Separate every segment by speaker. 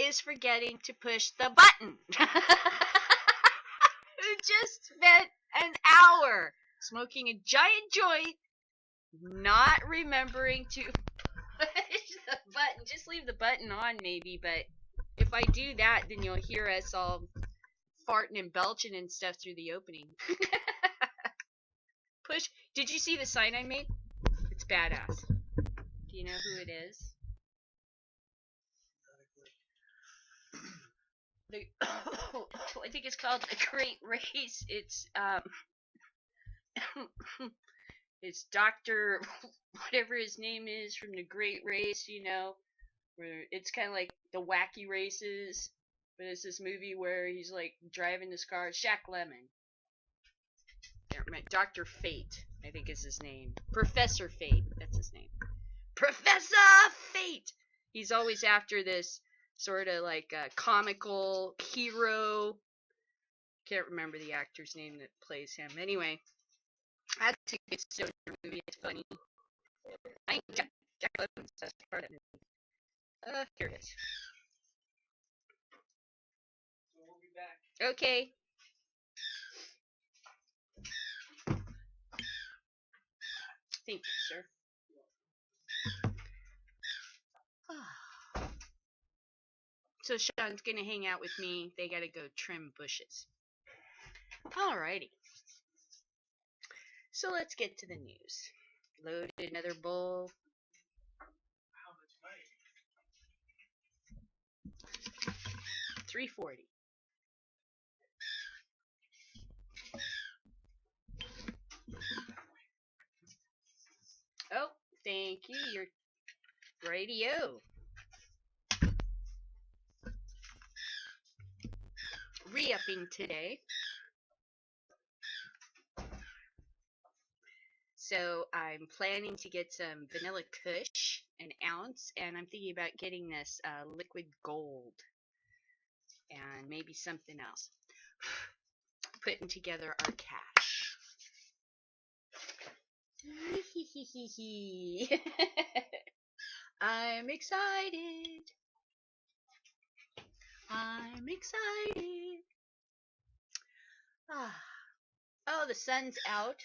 Speaker 1: is forgetting to push the button. Who just spent an hour smoking a giant joint, not remembering to push the button. Just leave the button on, maybe, but if I do that, then you'll hear us all farting and belching and stuff through the opening. Push. Did you see the sign I made? It's badass. Do you know who it is? I think it's called The Great Race. It's Dr. whatever his name is from The Great Race, where it's kind of like the wacky races. But it's this movie where he's like driving this car. Shaq Lemon. Dr. Fate, I think is his name. Professor Fate, that's his name. Professor Fate! He's always after this sort of like a comical hero. Can't remember the actor's name that plays him. Anyway, that's a good stoner movie. It's funny. I think Jack Lemon's that's part of it. Here it is. So we'll be back. Okay. Thank you, sir. So Sean's gonna hang out with me. They gotta go trim bushes. Alrighty. So let's get to the news. Load another bowl. How much money? $3.40. Oh, thank you. Your radio. Re-upping today. So I'm planning to get some vanilla kush, an ounce, and I'm thinking about getting this liquid gold and maybe something else. Putting together our cash. I'm excited. I'm excited. Oh, the sun's out.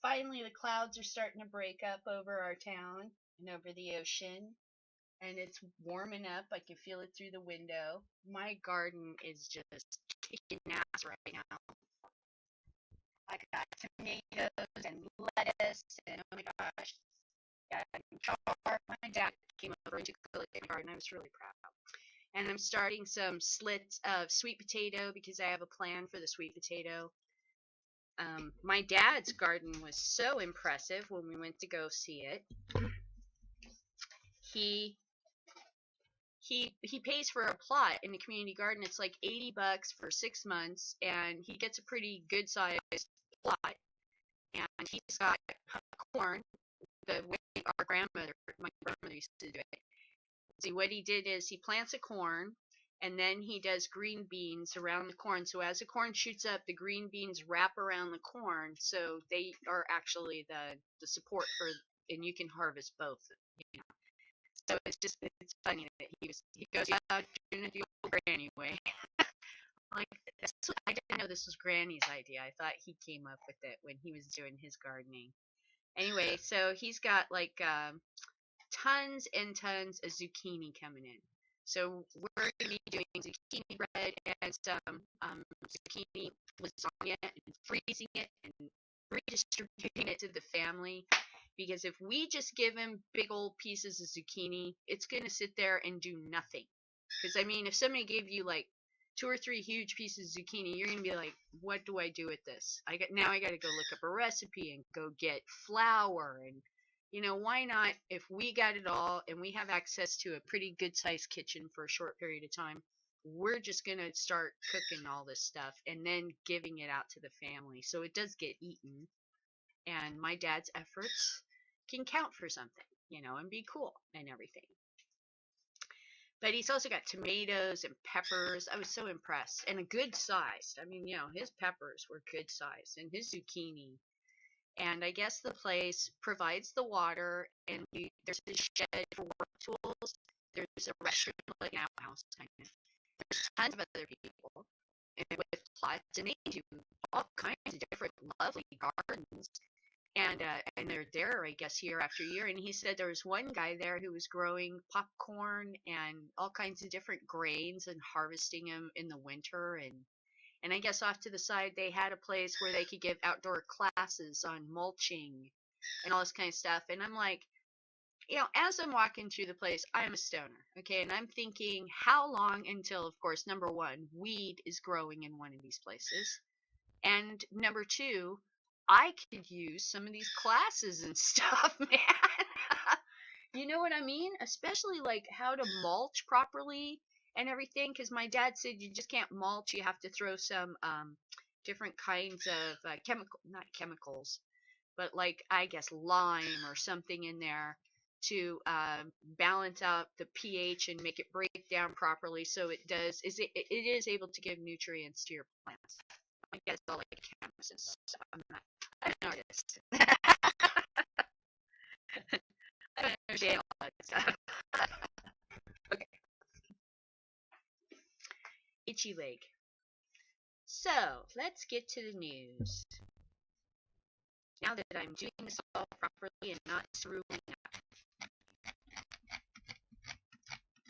Speaker 1: Finally, the clouds are starting to break up over our town and over the ocean. And it's warming up. I can feel it through the window. My garden is just kicking ass right now. I got tomatoes and lettuce and oh my gosh. My dad came over and took a look at my garden. I was really proud. And I'm starting some slits of sweet potato because I have a plan for the sweet potato. My dad's garden was so impressive when we went to go see it. He pays for a plot in the community garden. It's like $80 for 6 months, and he gets a pretty good sized plot. And he's got corn, the way my grandmother used to do it. See, what he did is he plants a corn, and then he does green beans around the corn. So as the corn shoots up, the green beans wrap around the corn, so they are actually the support for, and you can harvest both. So it's funny that he goes, yeah, I'm doing it the old granny way. Like, I didn't know this was Granny's idea. I thought he came up with it when he was doing his gardening. Anyway, so he's got like tons and tons of zucchini coming in. So we're going to be doing zucchini bread and some zucchini lasagna and freezing it and redistributing it to the family. Because if we just give him big old pieces of zucchini, it's going to sit there and do nothing. Because, I mean, if somebody gave you like 2 or 3 huge pieces of zucchini, you're going to be like, what do I do with this? Now I got to go look up a recipe and go get flour. And, why not, if we got it all and we have access to a pretty good sized kitchen for a short period of time, we're just going to start cooking all this stuff and then giving it out to the family. So it does get eaten. And my dad's efforts can count for something, and be cool and everything. But he's also got tomatoes and peppers. I was so impressed. And a good size. I mean, his peppers were good size. And his zucchini. And I guess the place provides the water. And there's a shed for work tools There's a restaurant, like an outhouse kind of. There's tons of other people and with plots, and they do all kinds of different lovely gardens. And they're there, I guess, year after year. And he said there was one guy there who was growing popcorn and all kinds of different grains and harvesting them in the winter. And I guess off to the side they had a place where they could give outdoor classes on mulching and all this kind of stuff. And I'm like, as I'm walking through the place, I'm a stoner, okay? And I'm thinking, how long until, of course, number one, weed is growing in one of these places, and number two, I could use some of these classes and stuff, man. You know what I mean? Especially like how to mulch properly and everything, because my dad said you just can't mulch. You have to throw some different kinds of not chemicals, but like I guess lime or something in there to balance out the pH and make it break down properly, so it is able to give nutrients to your plants. I guess all like chemicals. So I'm an artist. I don't understand all that stuff. Okay. Itchy leg. So let's get to the news. Now that I'm doing this all properly and not screwing up.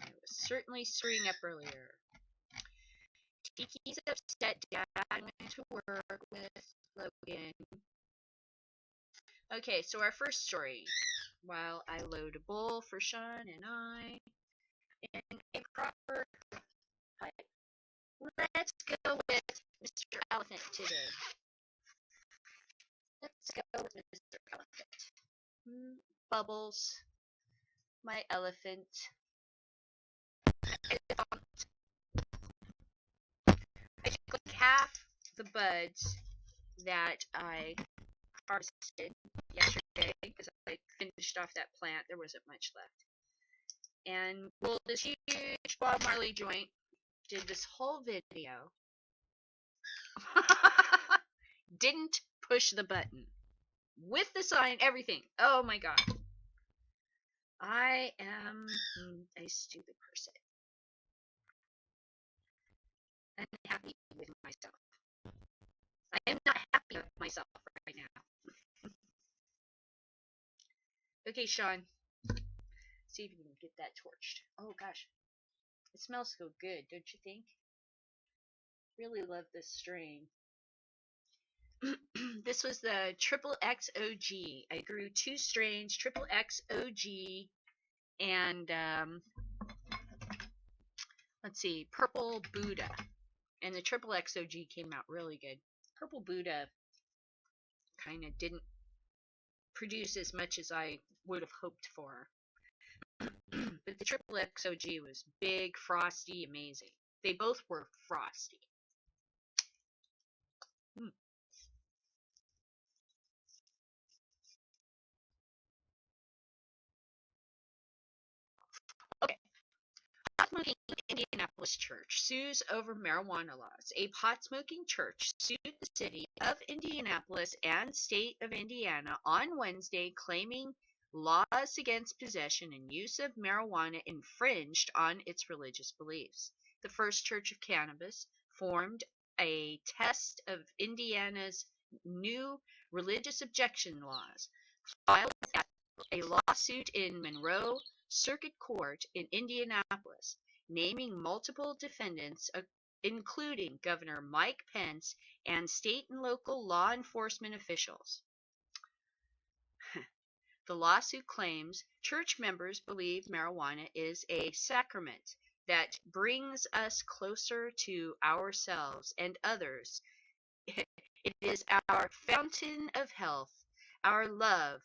Speaker 1: I was certainly screwing up earlier. Tiki's upset Dad went to work with Logan. Okay, so our first story. While I load a bowl for Sean and I in a proper pipe. Let's go with Mr. Elephant today. Let's go with Mr. Elephant. Bubbles, my elephant. I took like half the buds that I harvested yesterday because I finished off that plant. There wasn't much left. And rolled this huge Bob Marley joint. Did this whole video. Didn't push the button. With the sign, everything. Oh my god. I am a stupid person. I'm happy with myself. I am not happy with myself right now. Okay, Sean. See if you can get that torched. Oh gosh. It smells so good, don't you think? Really love this strain. This was the Triple X OG. I grew 2 strains, Triple X OG and let's see, Purple Buddha. And the Triple X OG came out really good. Purple Buddha kind of didn't produce as much as I would have hoped for. But the Triple X OG was big, frosty, amazing. They both were frosty. Okay. Pot-smoking Indianapolis church sues over marijuana laws. A pot-smoking church sued the city of Indianapolis and state of Indiana on Wednesday, claiming laws against possession and use of marijuana infringed on its religious beliefs. The First Church of Cannabis formed a test of Indiana's new religious objection laws, filed a lawsuit in Monroe Circuit Court in Indianapolis, naming multiple defendants, including Governor Mike Pence and state and local law enforcement officials. The lawsuit claims church members believe marijuana is a sacrament that brings us closer to ourselves and others. It is our fountain of health, our love,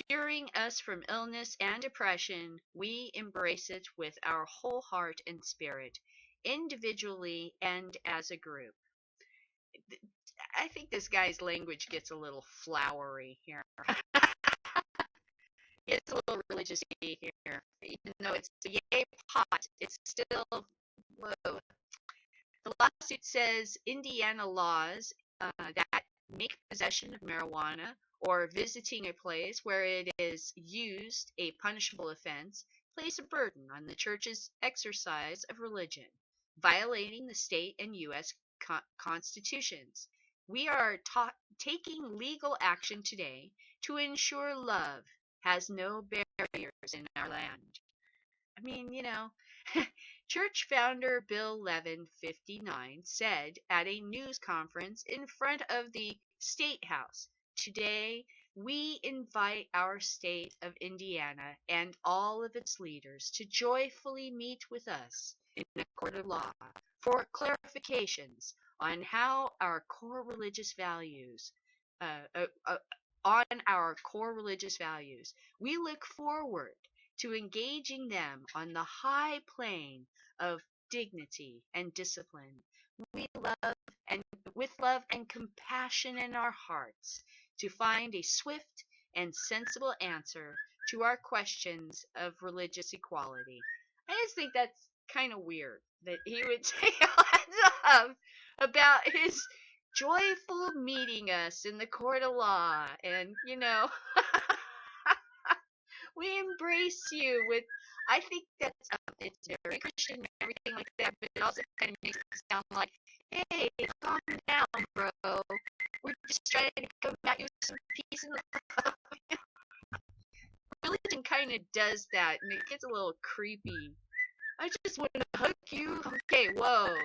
Speaker 1: curing us from illness and depression. We embrace it with our whole heart and spirit, individually and as a group. I think this guy's language gets a little flowery here. It's a little religious here. Even though it's a yay pot, it's still, whoa. The lawsuit says Indiana laws that make possession of marijuana or visiting a place where it is used a punishable offense place a burden on the church's exercise of religion, violating the state and U.S. constitutions. We are taking legal action today to ensure love has no barriers in our land. I mean, Church founder Bill Levine, 59, said at a news conference in front of the State House, "Today, we invite our state of Indiana and all of its leaders to joyfully meet with us in a court of law for clarifications on how our core religious values, We look forward to engaging them on the high plane of dignity and discipline. We love and with love and compassion in our hearts to find a swift and sensible answer to our questions of religious equality." I just think that's kind of weird that he would say all that stuff about his joyful meeting us in the court of law, and we embrace you with. I think that's it's very Christian and everything like that, but it also kind of makes it sound like, "Hey, calm down, bro. We're just trying to come at you with some peace and love." Religion kind of does that, and it gets a little creepy. "I just want to hug you." Okay, whoa.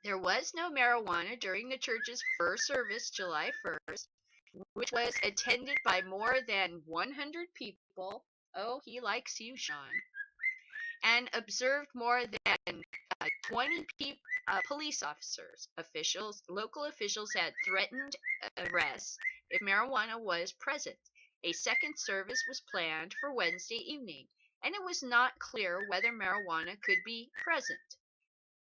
Speaker 1: There was no marijuana during the church's first service, July 1st, which was attended by more than 100 people. Oh, he likes you, Sean. And observed more than 20 police officers. Local officials had threatened arrests if marijuana was present. A second service was planned for Wednesday evening, and it was not clear whether marijuana could be present.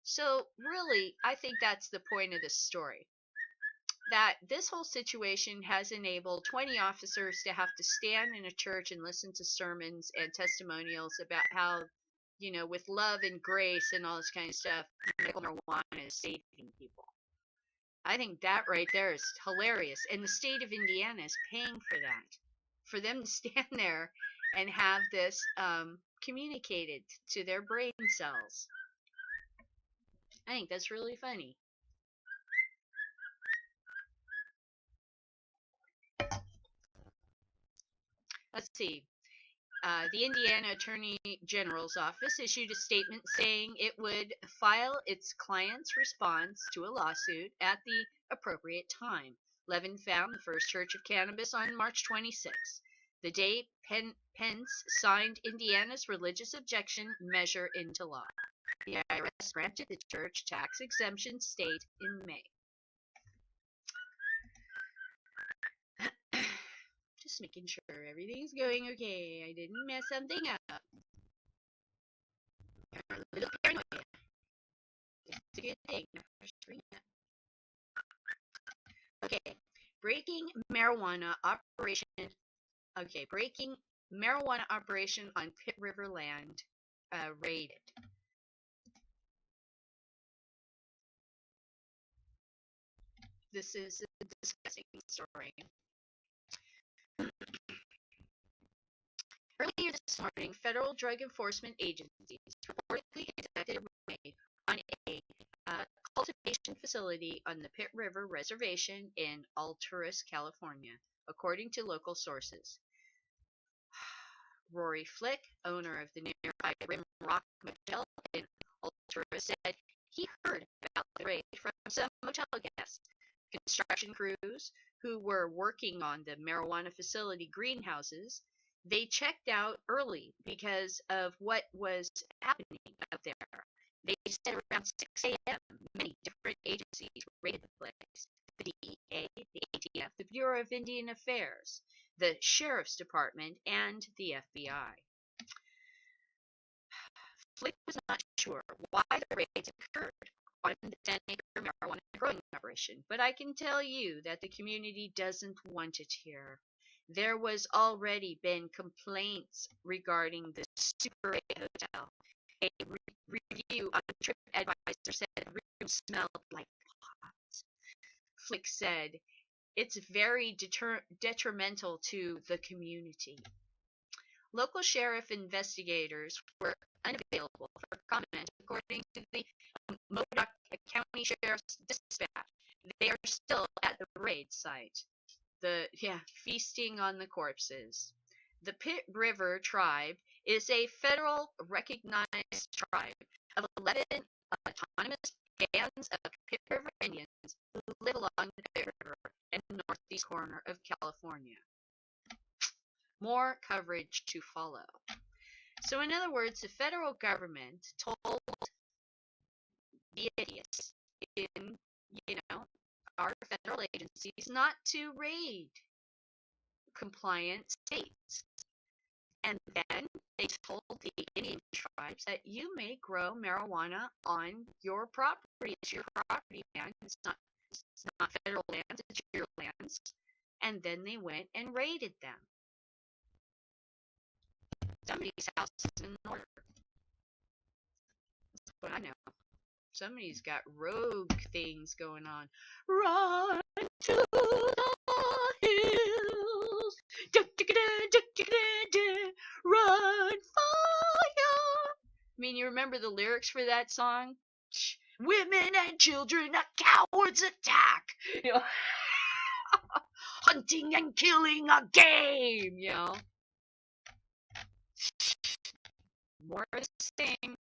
Speaker 1: So really, I think that's the point of this story. That this whole situation has enabled 20 officers to have to stand in a church and listen to sermons and testimonials about how, with love and grace and all this kind of stuff, medical marijuana is saving people. I think that right there is hilarious. And the state of Indiana is paying for that. For them to stand there and have this communicated to their brain cells. I think that's really funny. Let's see. The Indiana Attorney General's office issued a statement saying it would file its client's response to a lawsuit at the appropriate time. Levin found the first church of cannabis on March 26, the day Pence signed Indiana's religious objection measure into law. The IRS granted the church tax exemption state in May. Just making sure everything's going okay. I didn't mess something up. I'm a little paranoid. It's a good thing. Okay, breaking marijuana operation. Okay, breaking marijuana operation on Pitt River land raided. This is a disgusting story. Earlier this morning, federal drug enforcement agencies reportedly conducted a raid on a cultivation facility on the Pitt River Reservation in Alturas, California, according to local sources. Rory Flick, owner of the nearby Rim Rock Motel in Alturas, said he heard about the raid from some motel guests. Construction crews who were working on the marijuana facility greenhouses, they checked out early because of what was happening up there. They said around 6 a.m. many different agencies raided the place. The DEA, the ATF, the Bureau of Indian Affairs, the Sheriff's Department, and the FBI. Flick was not sure why the raids occurred on the 10-acre marijuana growing operation, but I can tell you that the community doesn't want it here. There was already been complaints regarding the Super 8 hotel. A review on TripAdvisor said the room smelled like pot. Flick said it's very detrimental to the community. Local sheriff investigators were unavailable for comment, according to the Modoc County Sheriff's Dispatch. They are still at the raid site. Feasting on the corpses. The Pit River tribe is a federal recognized tribe of 11 autonomous bands of Pit River Indians who live along the Pit River in the northeast corner of California. More coverage to follow. So in other words, the federal government told the idiots in, our federal agencies not to raid compliant states. And then they told the Indian tribes that you may grow marijuana on your property. It's your property, man. It's not federal lands, it's your lands. And then they went and raided them. Somebody's house is in order. That's what I know. Somebody's got rogue things going on. Run to the hills. Run fire. I mean, you remember the lyrics for that song? Women and children, a coward's attack. Hunting and killing a game, More of the same.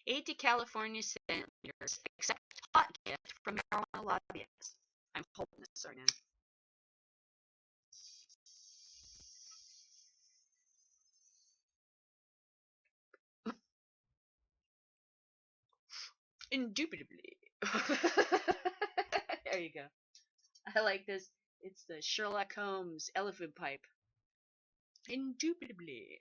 Speaker 1: Aide to California senators accept hot gift from marijuana lobbyists. I'm holding this right now. Indubitably. There you go. I like this. It's the Sherlock Holmes elephant pipe. Indubitably.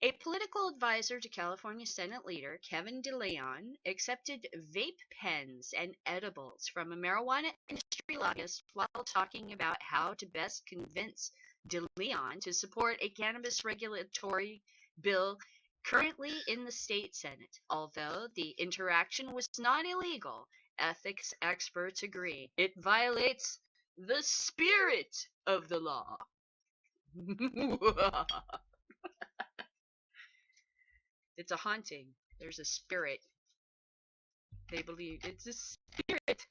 Speaker 1: A political advisor to California Senate leader Kevin DeLeon accepted vape pens and edibles from a marijuana industry lobbyist while talking about how to best convince DeLeon to support a cannabis regulatory bill currently in the state Senate. Although the interaction was not illegal, ethics experts agree it violates the spirit of the law. It's a haunting. There's a spirit. They believe it's a spirit.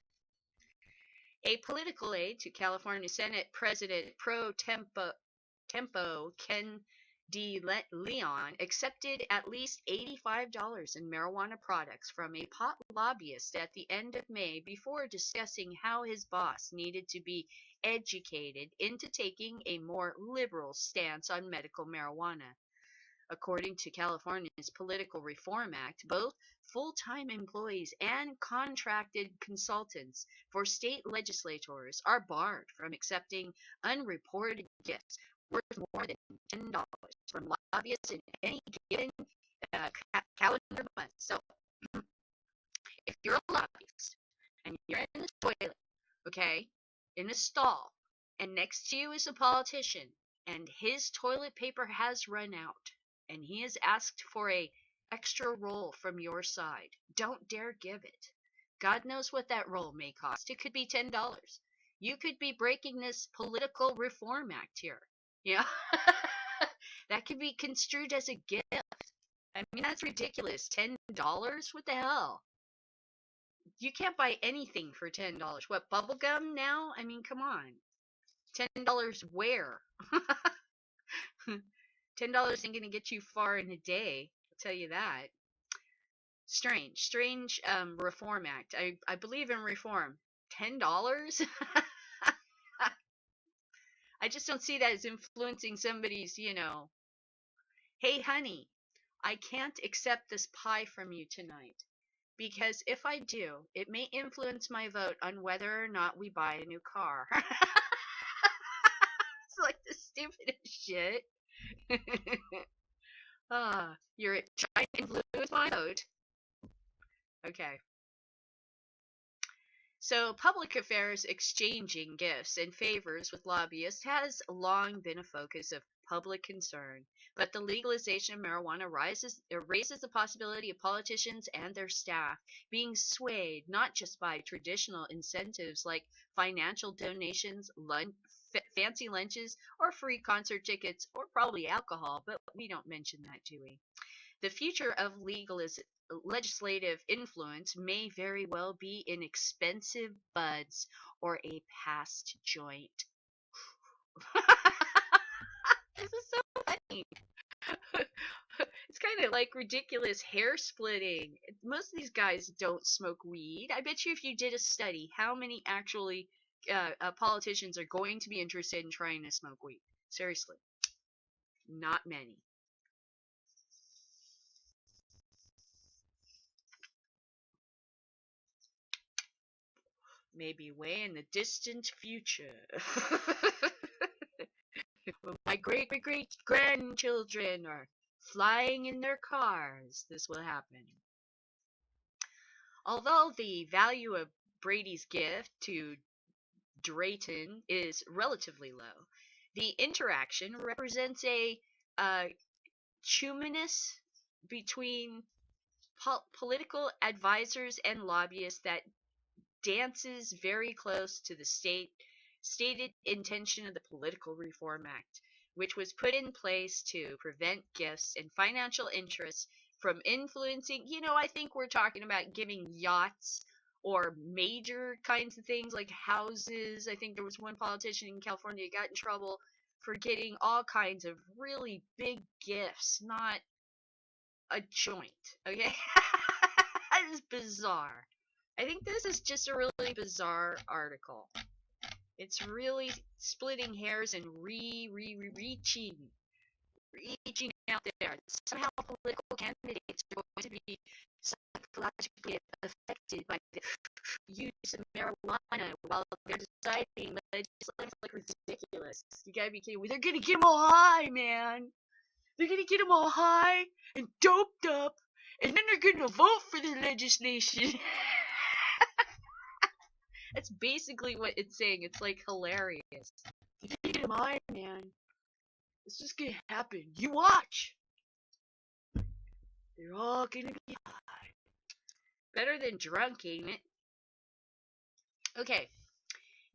Speaker 1: A political aide to California Senate President pro tempo Ken D. Leon accepted at least $85 in marijuana products from a pot lobbyist at the end of May before discussing how his boss needed to be educated into taking a more liberal stance on medical marijuana. According to California's Political Reform Act, both full-time employees and contracted consultants for state legislators are barred from accepting unreported gifts worth more than $10 from lobbyists in any given calendar month. So, if you're a lobbyist and you're in the toilet, okay, in a stall, and next to you is a politician, and his toilet paper has run out, and he has asked for a extra roll from your side, don't dare give it. God knows what that roll may cost. It could be $10. You could be breaking this political reform act here. Yeah. That could be construed as a gift. I mean, that's ridiculous. $10? What the hell? You can't buy anything for $10. What, bubblegum now? I mean, come on. $10 where? $10 ain't gonna get you far in a day, I'll tell you that. Strange Reform Act. I believe in reform. $10? I just don't see that as influencing somebody's, hey honey, I can't accept this pie from you tonight, because if I do, it may influence my vote on whether or not we buy a new car. It's like the stupidest shit. You're trying to influence my vote. Okay. So, public affairs exchanging gifts and favors with lobbyists has long been a focus of public concern, but the legalization of marijuana raises the possibility of politicians and their staff being swayed not just by traditional incentives like financial donations, fancy lunches, or free concert tickets, or probably alcohol, but we don't mention that, do we? The future of legislative influence may very well be in expensive buds or a past joint. This is so funny. It's kind of like ridiculous hair splitting. Most of these guys don't smoke weed. I bet you if you did a study, how many actually politicians are going to be interested in trying to smoke weed? Seriously, not many. Maybe way in the distant future. When my great great great grandchildren are flying in their cars, this will happen. Although the value of Brady's gift to Drayton is relatively low, the interaction represents a uh, humanist between political advisors and lobbyists that dances very close to the stated intention of the Political Reform Act, which was put in place to prevent gifts and financial interests from influencing. I think we're talking about giving yachts or major kinds of things like houses. I think there was one politician in California who got in trouble for getting all kinds of really big gifts, not a joint. Okay? That is bizarre. I think this is just a really bizarre article. It's really splitting hairs and reaching out there. Somehow political candidates are going to be psychologically affected by the use of marijuana while they're deciding legislation. Like ridiculous. You gotta be kidding me. They're gonna get them all high, man. They're gonna get them all high and doped up, and then they're gonna vote for their legislation. That's basically what it's saying. It's like hilarious. You get them high, man. It's just gonna happen. You watch. They're all gonna be high. Better than drunk, ain't it? Okay.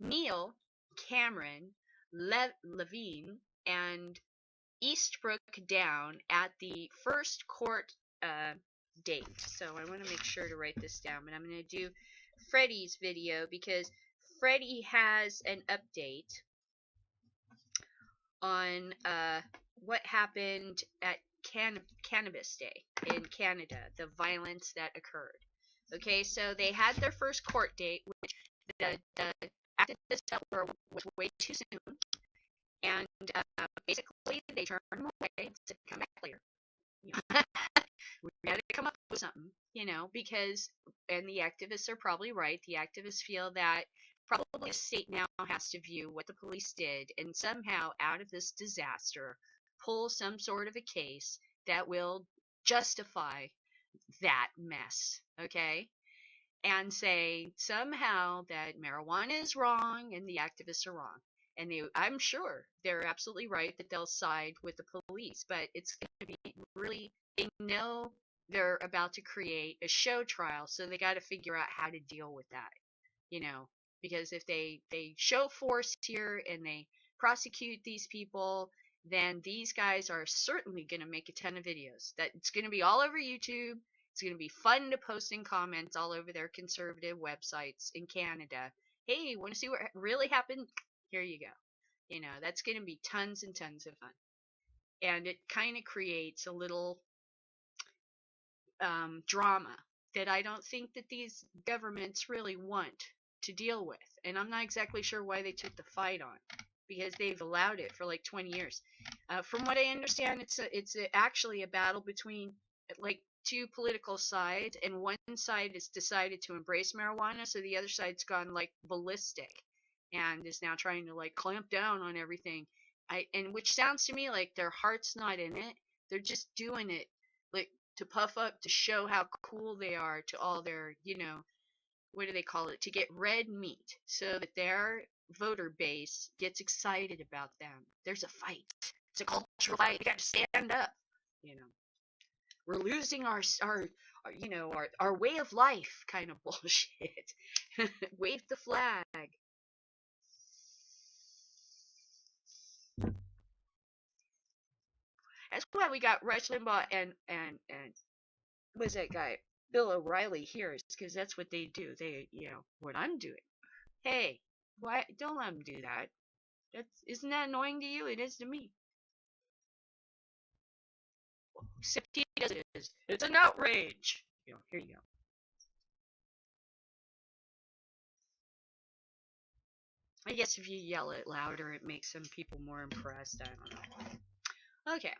Speaker 1: Neil, Cameron, Levine, and Eastbrook down at the first court date. So I want to make sure to write this down, but I'm going to do Freddie's video because Freddie has an update on what happened at Cannabis Day in Canada, the violence that occurred. Okay, so they had their first court date, which the activists felt was way too soon, and basically they turned them away and said, "Come back later." We got to come up with something, because, and the activists are probably right. The activists feel that probably the state now has to view what the police did and somehow out of this disaster pull some sort of a case that will justify that mess, okay? And say somehow that marijuana is wrong and the activists are wrong. And I'm sure they're absolutely right that they'll side with the police, but it's going to be really, they know they're about to create a show trial, so they got to figure out how to deal with that, because if they show force here and they prosecute these people, then these guys are certainly going to make a ton of videos. That it's going to be all over YouTube. It's going to be fun to post in comments all over their conservative websites in Canada. Hey, want to see what really happened? Here you go. That's going to be tons and tons of fun. And it kind of creates a little drama that I don't think that these governments really want to deal with. And I'm not exactly sure why they took the fight on, because they've allowed it for like 20 years. From what I understand, it's actually a battle between like two political sides, and one side has decided to embrace marijuana, so the other side's gone like ballistic and is now trying to like clamp down on everything. And which sounds to me like their heart's not in it. They're just doing it like to puff up, to show how cool they are to all their, what do they call it? To get red meat so that their voter base gets excited about them. There's a fight. It's a cultural fight. We got to stand up. You know, we're losing our way of life kind of bullshit. Wave the flag. That's why we got Rush Limbaugh and what's that guy? Bill O'Reilly here is because that's what they do. They, what I'm doing. Hey, why don't let them do that? Isn't that annoying to you? It is to me. Except he does it. It's an outrage. Here you go. I guess if you yell it louder, it makes some people more impressed. I don't know. Okay.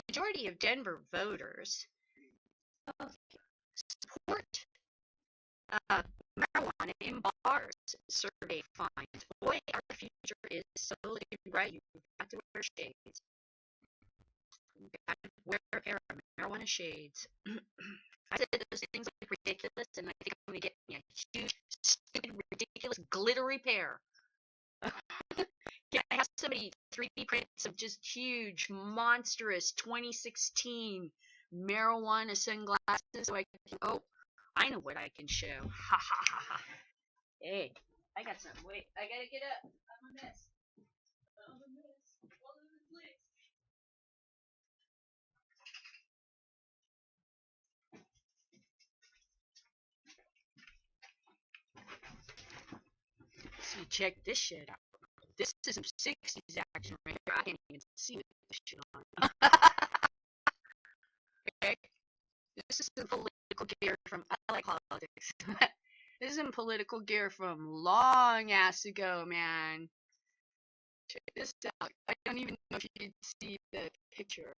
Speaker 1: Majority of Denver voters support marijuana in bars. Survey finds. Boy, our future is so right. You got to wear shades. You got to wear a pair of marijuana shades. I said those things look ridiculous, and I think I'm going to get me a huge, stupid, ridiculous, glittery pair. Yeah, I have somebody 3D print some just huge, monstrous 2016 marijuana sunglasses so I can, I know what I can show. Ha ha ha ha. Hey, I got something. Wait, I gotta get up. I'm a mess. I'm a mess. All over the place. So check this shit out. This is some 60s action right here. I can't even see what this shit on. Okay? This is some political gear from, I like politics. This is some political gear from long ass ago, man. Check this out. I don't even know if you can see the picture.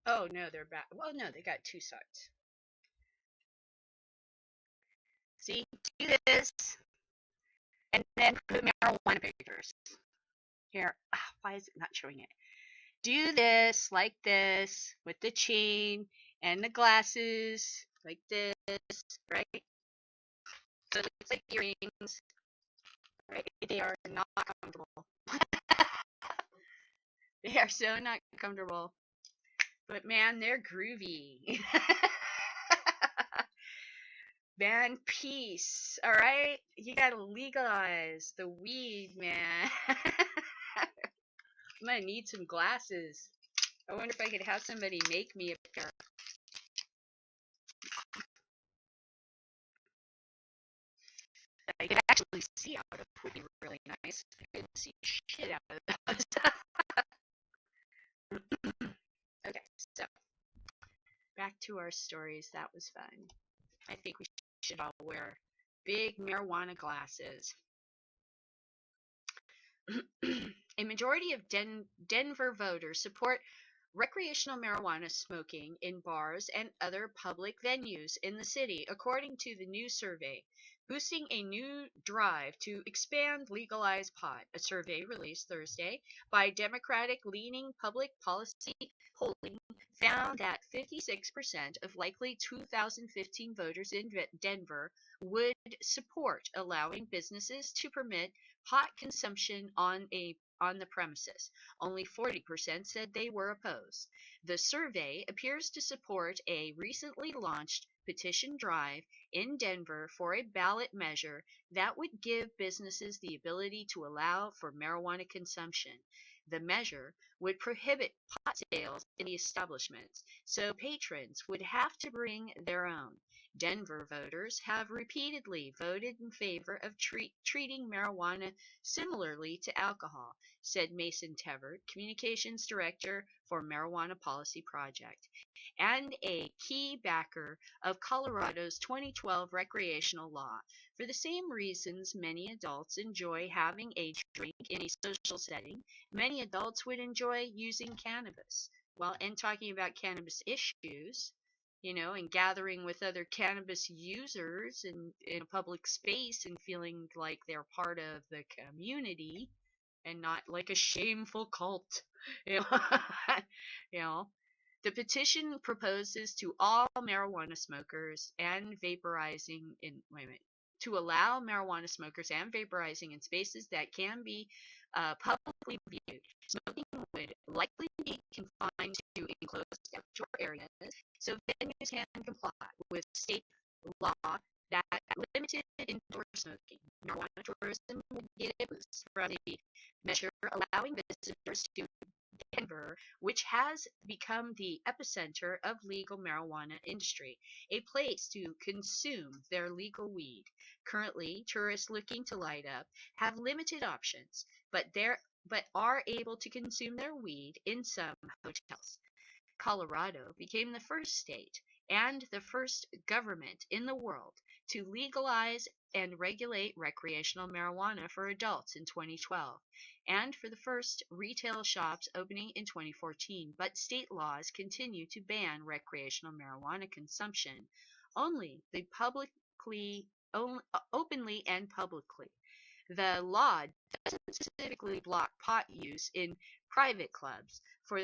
Speaker 1: Oh, no, they're back. Well, no, they got two sides. See? Do this. And then put marijuana pictures. Here. Why is it not showing it? Do this like this with the chain and the glasses like this, right? So it looks like earrings, right? They are not comfortable. They are so not comfortable. But man, they're groovy. Man, peace. All right? You gotta legalize the weed, man. I'm gonna need some glasses. I wonder if I could have somebody make me a pair. I could actually see out of it would be really nice. I could see shit out of those. Okay, so back to our stories. That was fun. I think we should all wear big marijuana glasses. A majority of Denver voters support recreational marijuana smoking in bars and other public venues in the city, according to the new survey, boosting a new drive to expand legalized pot. A survey released Thursday by Democratic-leaning public policy polling found that 56% of likely 2015 voters in Denver would support allowing businesses to permit pot consumption on the premises. Only 40% said they were opposed. The survey appears to support a recently launched petition drive in Denver for a ballot measure that would give businesses the ability to allow for marijuana consumption. The measure would prohibit pot sales in the establishments, so patrons would have to bring their own. Denver voters have repeatedly voted in favor of treating marijuana similarly to alcohol, said Mason Tevert, communications director for Marijuana Policy Project, and a key backer of Colorado's 2012 recreational law. For the same reasons many adults enjoy having a drink in a social setting, many adults would enjoy using cannabis. Well, and talking about cannabis issues, and gathering with other cannabis users in a public space and feeling like they're part of the community and not like a shameful cult, you know, you know. The petition proposes to all marijuana smokers and vaporizing in wait a minute, to allow marijuana smokers and vaporizing in spaces that can be publicly viewed. Smoking would likely be confined to enclosed outdoor areas, so venues can comply with state law that limited indoor smoking. Marijuana tourism would get a boost from the measure, allowing visitors to Denver, which has become the epicenter of legal marijuana industry, a place to consume their legal weed. Currently, tourists looking to light up have limited options, but are able to consume their weed in some hotels. Colorado became the first state and the first government in the world to legalize and regulate recreational marijuana for adults in 2012, and for the first retail shops opening in 2014. But state laws continue to ban recreational marijuana consumption only the openly and publicly. The law doesn't specifically block pot use in private clubs for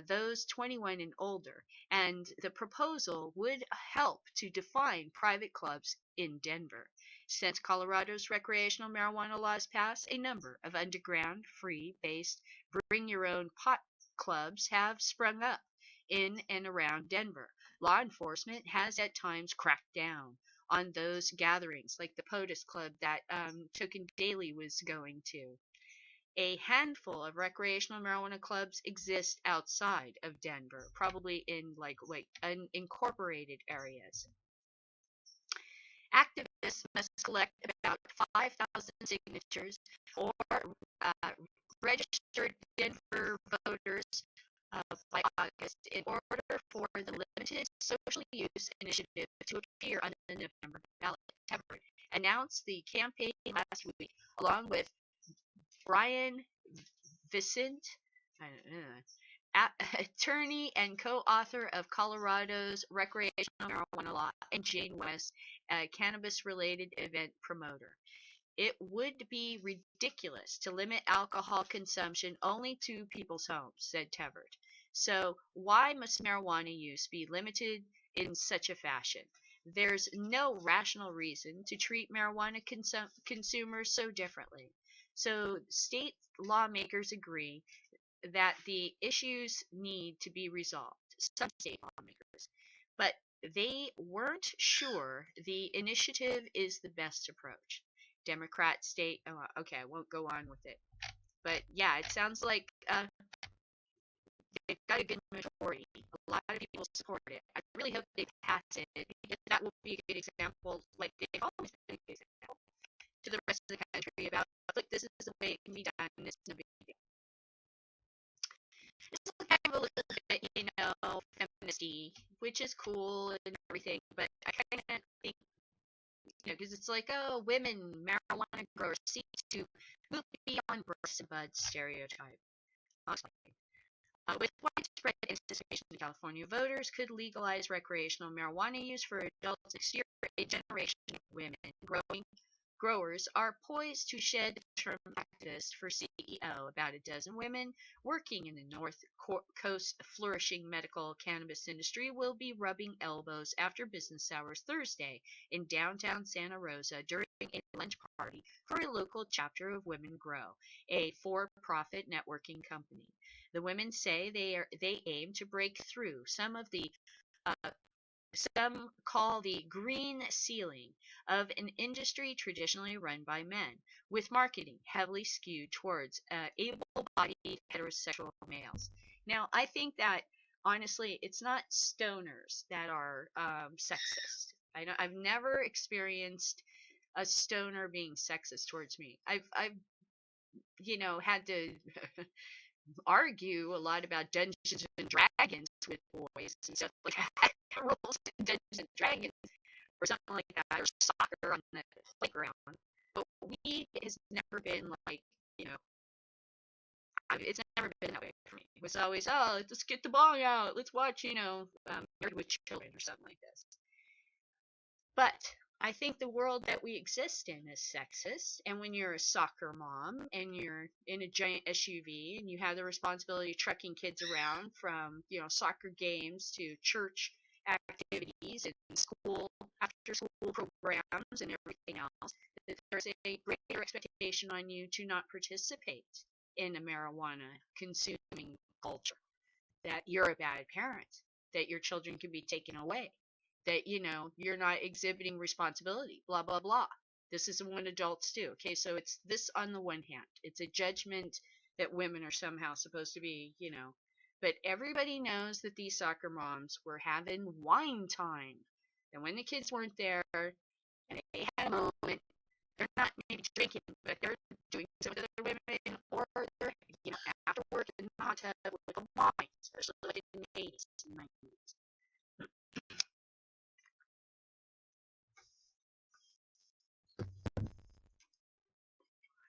Speaker 1: those 21 and older, and the proposal would help to define private clubs in Denver. Since Colorado's recreational marijuana laws passed, a number of underground, free-based bring-your-own-pot clubs have sprung up in and around Denver. Law enforcement has at times cracked down on those gatherings, like the POTUS Club that Token Daly was going to. A handful of recreational marijuana clubs exist outside of Denver, probably in unincorporated areas. Activists must collect about 5,000 signatures for uh, registered Denver voters by August in order for the limited social use initiative to appear on the November ballot. Tebert announced the campaign last week, along with Brian Vicent, attorney and co-author of Colorado's recreational marijuana law, and Jane West, a cannabis-related event promoter. It would be ridiculous to limit alcohol consumption only to people's homes, said Tebert. So why must marijuana use be limited in such a fashion? There's no rational reason to treat marijuana consumers so differently. So state lawmakers agree that the issues need to be resolved. Some state lawmakers. But they weren't sure the initiative is the best approach. Democrat state. Oh, okay, I won't go on with it. But yeah, it sounds like they've got a good majority. A lot of people support it. I really hope they pass it, because that will be a good example, like they've always been a good example to the rest of the country about, look, this is the way it can be done, and it's no big deal. This is kind of a little bit, feministy, which is cool and everything, but I kind of think, because it's like, oh, women, marijuana growers seek to move beyond breast and bud stereotype. Honestly. With widespread anticipation, California voters could legalize recreational marijuana use for adults next year. A generation of women growers are poised to shed the term activist for CEO. About a dozen women working in the North Coast flourishing medical cannabis industry will be rubbing elbows after business hours Thursday in downtown Santa Rosa during a lunch party for a local chapter of Women Grow, a for-profit networking company. The women say they aim to break through some of the some call the green ceiling of an industry traditionally run by men, with marketing heavily skewed towards able-bodied heterosexual males. Now, I think that honestly, it's not stoners that are sexist. I've never experienced a stoner being sexist towards me. I've had to argue a lot about Dungeons and Dragons with boys and stuff like that. Rules in Dungeons and Dragons or something like that, or soccer on the playground. But weed has never been like, it's never been that way for me. It was always, oh, let's get the bong out, let's watch, Married with Children or something like this. But I think the world that we exist in is sexist. And when you're a soccer mom and you're in a giant SUV and you have the responsibility of trucking kids around from, soccer games to church activities and school, after school programs and everything else, that there's a greater expectation on you to not participate in a marijuana consuming culture, that you're a bad parent, that your children can be taken away, that you're not exhibiting responsibility, blah blah blah. This is what adults do. Okay, so it's this. On the one hand, it's a judgment that women are somehow supposed to be, but everybody knows that these soccer moms were having wine time, and when the kids weren't there and they had a moment, they're not maybe drinking, but they're doing so with other women, or they're, after work in the hot tub with a wine, especially like in the 80s and 90s.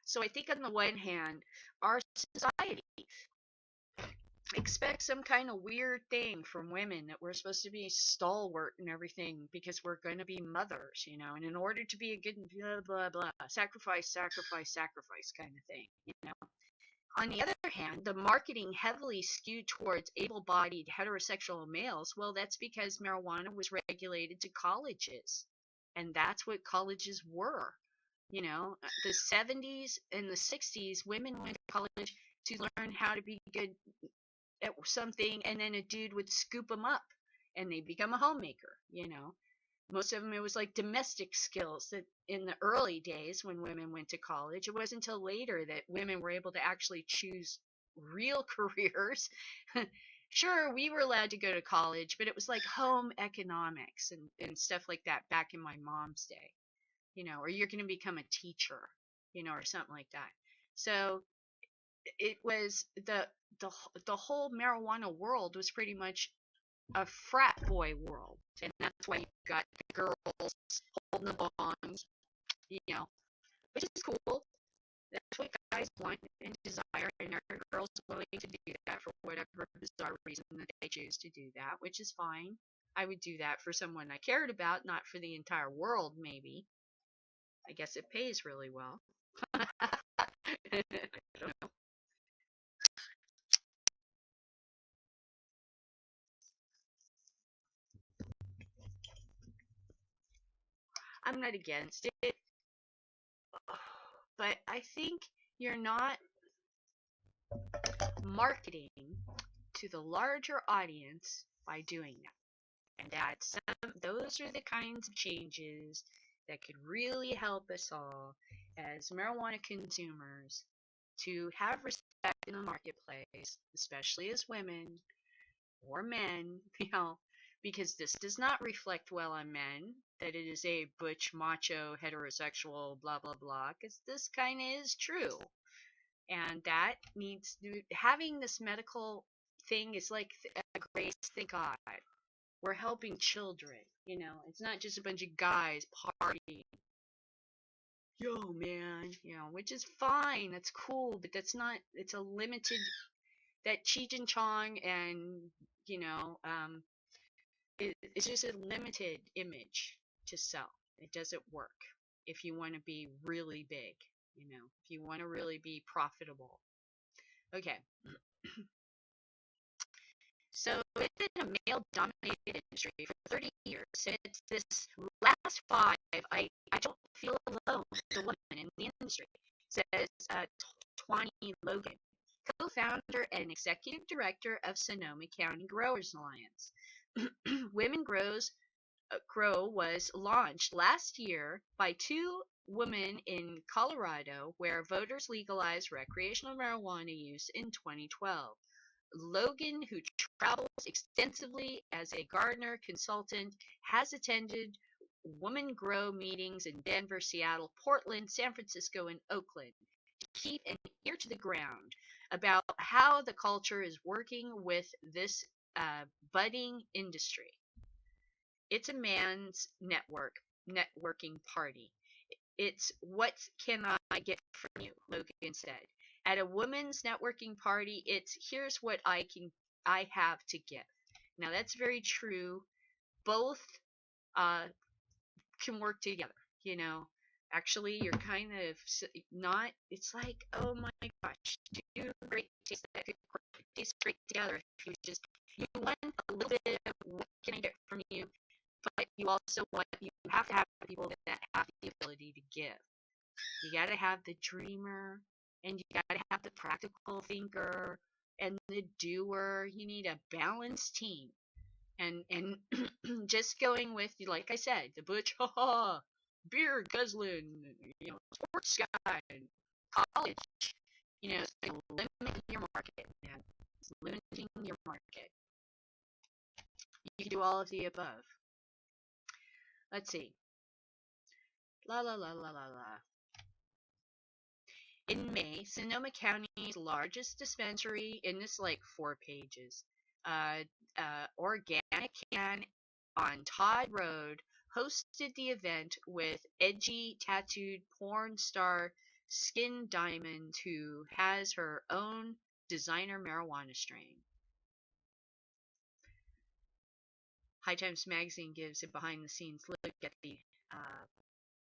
Speaker 1: So I think on the one hand, our society expects some kind of weird thing from women, that we're supposed to be stalwart and everything because we're going to be mothers, and in order to be a good blah blah blah, sacrifice, sacrifice, sacrifice kind of thing, On the other hand, the marketing heavily skewed towards able-bodied heterosexual males. Well, that's because marijuana was regulated to colleges, and that's what colleges were. The 70s and the 60s, women went to college to learn how to be good at something, and then a dude would scoop them up and they become a homemaker. Most of them, it was like domestic skills, that in the early days when women went to college, it wasn't until later that women were able to actually choose real careers. Sure, we were allowed to go to college, but it was like home economics and stuff like that back in my mom's day, or you're going to become a teacher, or something like that. So it was the the whole marijuana world was pretty much a frat boy world, and that's why you got the girls holding the bongs, which is cool. That's what guys want and desire, and there are girls willing to do that for whatever bizarre reason that they choose to do that, which is fine. I would do that for someone I cared about, not for the entire world, maybe. I guess it pays really well. I don't know. I'm not against it, but I think you're not marketing to the larger audience by doing that. And that those are the kinds of changes that could really help us all as marijuana consumers to have respect in the marketplace, especially as women or men, because this does not reflect well on men, that it is a butch, macho, heterosexual, blah, blah, blah, because this kind of is true. And that needs to, having this medical thing is like a grace, thank God. We're helping children, it's not just a bunch of guys partying. Yo, man, which is fine, that's cool, but that's not, it's a limited, that Cheech and Chong and, it's just a limited image to sell. It doesn't work if you want to be really big, if you want to really be profitable. Okay. So it's been a male-dominated industry for 30 years. It's this last five, I don't feel alone as a woman in the industry, says Twani Logan, co-founder and executive director of Sonoma County Growers Alliance. Women Grow was launched last year by two women in Colorado, where voters legalized recreational marijuana use in 2012. Logan, who travels extensively as a gardener consultant, has attended Women Grow meetings in Denver, Seattle, Portland, San Francisco, and Oakland to keep an ear to the ground about how the culture is working with this budding industry. It's a man's networking party. It's what can I get from you, Logan said. At a women's networking party, it's here's what I have to give. Now that's very true. Both can work together, you know. Actually, you're kind of not, it's like, oh my gosh, two great tastes that could taste great together. If you just, you want a little bit of what can I get from you, but you also want, you have to have people that have the ability to give. You got to have the dreamer, and you got to have the practical thinker and the doer. You need a balanced team. And just going with, like I said, the butch, haha, beer guzzling, you know, sports guy, college, you know, it's like limiting your market, man. It's limiting your market. You can do all of the above. Let's see. La la la la la la. In May, Sonoma County's largest dispensary, in this like 4 pages, uh, Organic Can on Todd Road, hosted the event with edgy tattooed porn star Skin Diamond, who has her own designer marijuana strain. High Times Magazine gives a behind the scenes look at the uh,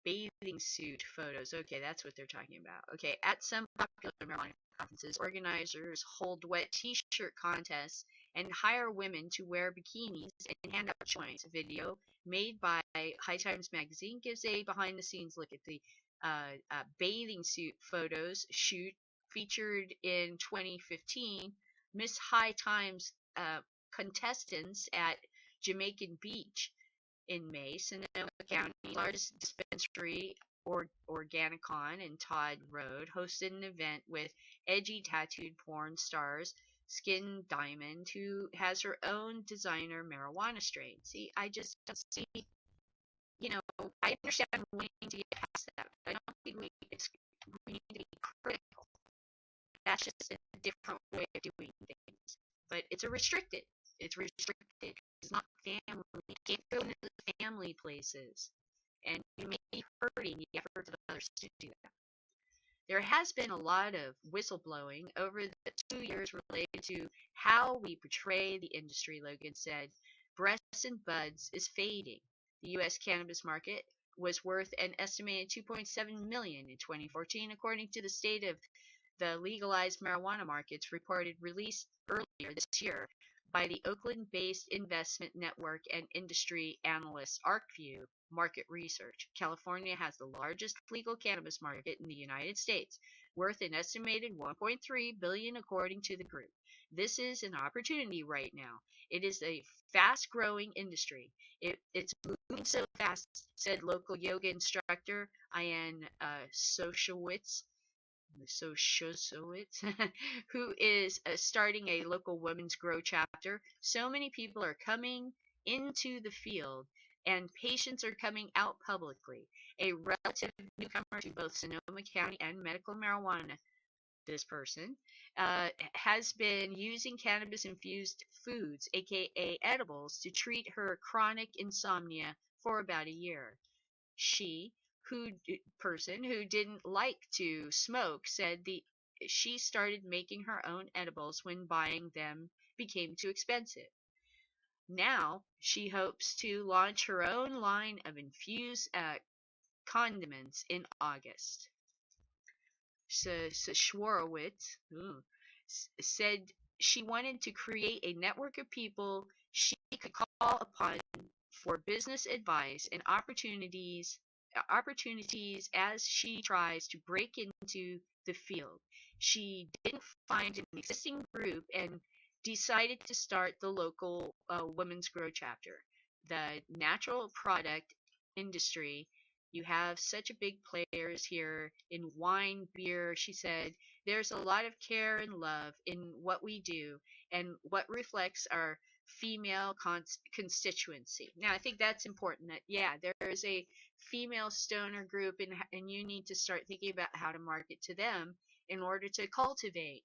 Speaker 1: bathing suit photos. Okay, that's what they're talking about. Okay, at some popular marijuana conferences, organizers hold wet t-shirt contests and hire women to wear bikinis and hand out joints. A video made by High Times Magazine gives a behind-the-scenes look at the bathing suit photos shoot featured in 2015. Miss High Times contestants at Jamaican Beach in May. Sonoma County's largest dispensary, Organicon in Todd Road, hosted an event with edgy tattooed porn stars Skin Diamond, who has her own designer marijuana strain. See, I just don't see, you know, I understand wanting to get past that, but I don't think we need to be critical. That's just a different way of doing things. But it's restricted. It's restricted. It's not family. You can't go into the family places. And you may be hurting the efforts of others to do that. There has been a lot of whistleblowing over the 2 years related to how we portray the industry, Logan said. Breasts and buds is fading. The U.S. cannabis market was worth an estimated $2.7 million in 2014, according to the State of the Legalized Marijuana Markets reported released earlier this year by the Oakland-based investment network and industry analyst ArcView Market Research. California has the largest legal cannabis market in the United States, worth an estimated $1.3 billion according to the group. This is an opportunity right now. It is a fast-growing industry. It's moving so fast, said local yoga instructor Ian Soshowitz, who is starting a local women's grow chapter. So many people are coming into the field and patients are coming out publicly. A relative newcomer to both Sonoma County and medical marijuana, this person, has been using cannabis-infused foods, aka edibles, to treat her chronic insomnia for about a year. Person who didn't like to smoke said she started making her own edibles when buying them became too expensive. Now she hopes to launch her own line of infused condiments in August. Schwarowitz said she wanted to create a network of people she could call upon for business advice and opportunities as she tries to break into the field. She didn't find an existing group and decided to start the local women's grow chapter. The natural product industry, you have such a big players here in wine, beer. She said there's a lot of care and love in what we do and what reflects our female constituency. Now, I think that's important that, yeah, there is a female stoner group and you need to start thinking about how to market to them in order to cultivate,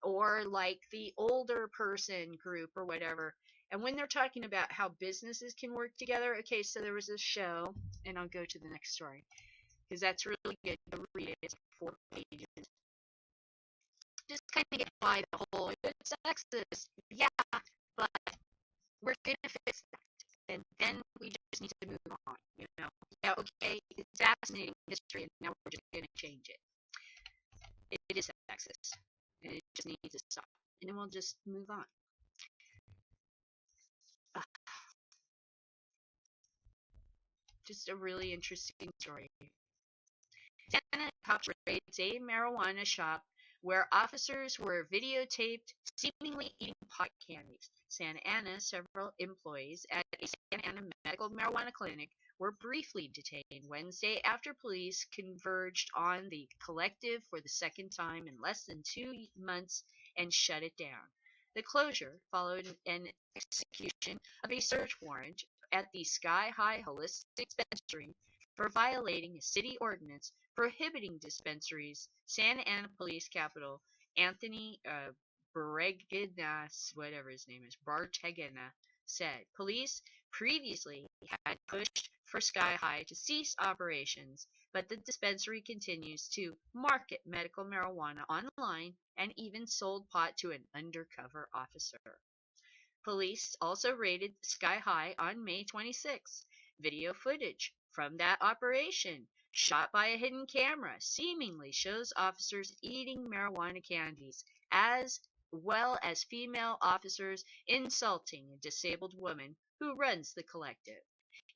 Speaker 1: or like the older person group or whatever. And when they're talking about how businesses can work together, okay, so there was this show, and I'll go to the next story because that's really good to read it. It's 4 pages. Just kind of get by the whole, it's sexist, yeah, but we're gonna fix that, and then we just need to move on, you know. Yeah, okay, it's fascinating history, and now we're just going to change it. It is sexist, and it just needs to stop. And then we'll just move on. Uh, just a really interesting story. Santa cops raids a marijuana shop where officers were videotaped seemingly eating pot candies. Santa Ana, several employees at a Santa Ana medical marijuana clinic were briefly detained Wednesday after police converged on the collective for the second time in less than 2 months and shut it down. The closure followed an execution of a search warrant at the Sky High Holistic Dispensary for violating a city ordinance prohibiting dispensaries. Santa Ana Police Capital Anthony Bartegana, whatever his name is, Bartegana, said police previously had pushed for Sky High to cease operations, but the dispensary continues to market medical marijuana online and even sold pot to an undercover officer. Police also raided Sky High on May 26. Video footage from that operation, shot by a hidden camera, seemingly shows officers eating marijuana candies, as well as female officers insulting a disabled woman who runs the collective.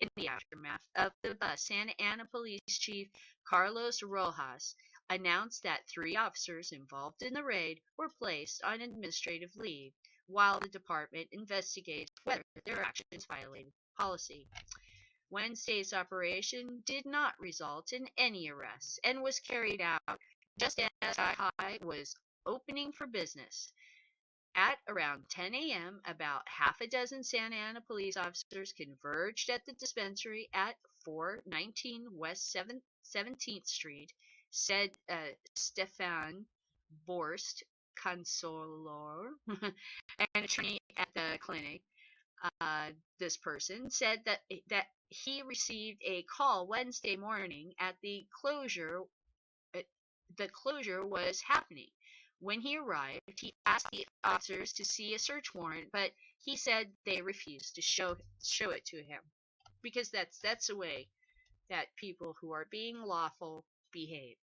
Speaker 1: In the aftermath of the bust, Santa Ana Police Chief Carlos Rojas announced that 3 officers involved in the raid were placed on administrative leave while the department investigates whether their actions violated policy. Wednesday's operation did not result in any arrests and was carried out just as Sky High was opening for business. At around 10 a.m., about half a dozen Santa Ana police officers converged at the dispensary at 419 West 17th Street, said Stefan Borst, consolor, an attorney at the clinic. This person said that he received a call Wednesday morning at uh, the closure was happening. When he arrived, he asked the officers to see a search warrant, but he said they refused to show it to him because that's the way that people who are being lawful behave.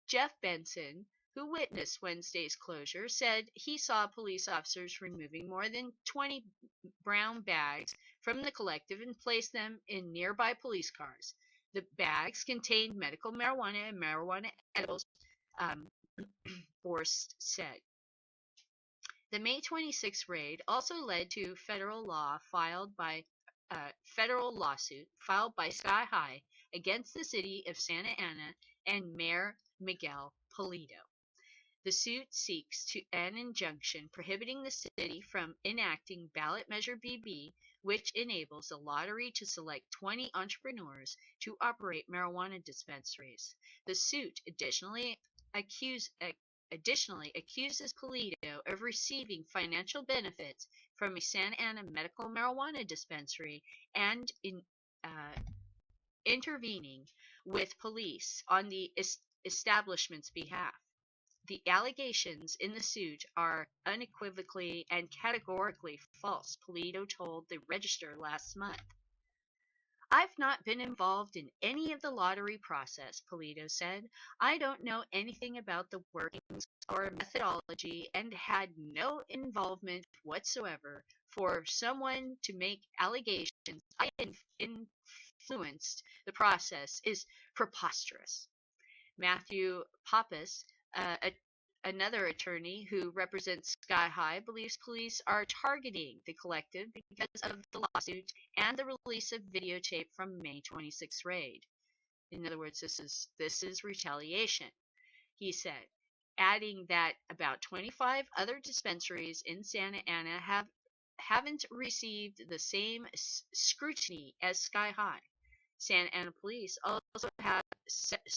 Speaker 1: Jeff Benson, who witnessed Wednesday's closure, said he saw police officers removing more than 20 brown bags from the collective and place them in nearby police cars. The bags contained medical marijuana and marijuana edibles, um, Forst said. The May 26 raid also led to federal lawsuit filed by Sky High against the city of Santa Ana and Mayor Miguel Pulido. The suit seeks an injunction prohibiting the city from enacting ballot measure BB, which enables the lottery to select 20 entrepreneurs to operate marijuana dispensaries. The suit additionally accuses Pulido of receiving financial benefits from a Santa Ana medical marijuana dispensary and uh, intervening with police on the establishment's behalf. The allegations in the suit are unequivocally and categorically false, Pulido told the Register last month. I've not been involved in any of the lottery process, Pulido said. I don't know anything about the workings or methodology and had no involvement whatsoever. For someone to make allegations I influenced the process is preposterous. Matthew Pappas, another attorney who represents Sky High, believes police are targeting the collective because of the lawsuit and the release of videotape from May 26 raid. In other words, this is retaliation, he said, adding that about 25 other dispensaries in Santa Ana haven't received the same scrutiny as Sky High. Santa Ana police also have